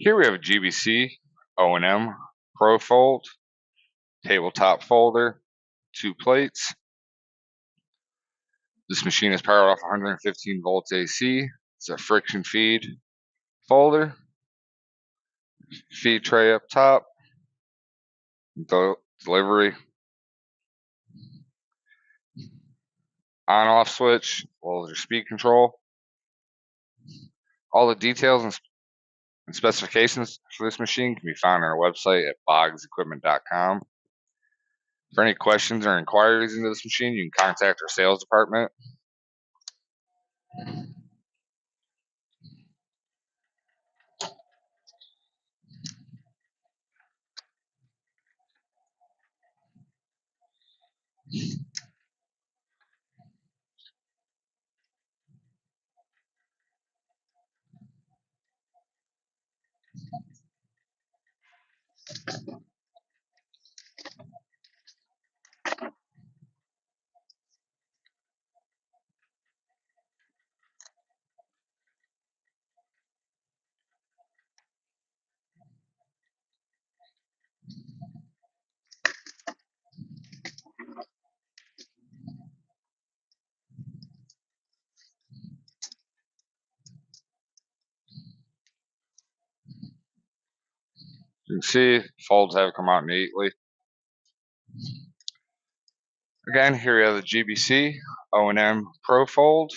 Here we have a GBC O&M Pro Fold, tabletop folder, 2 plates. This machine is powered off 115 volts AC. It's a friction feed folder, feed tray up top, delivery, on-off switch, as well as your speed control. All the details and specifications for this machine can be found on our website at boggsequipment.com. For any questions or inquiries into this machine, you can contact our sales department. You can see folds have come out neatly. Again, here we have the GBC O&M Pro Fold.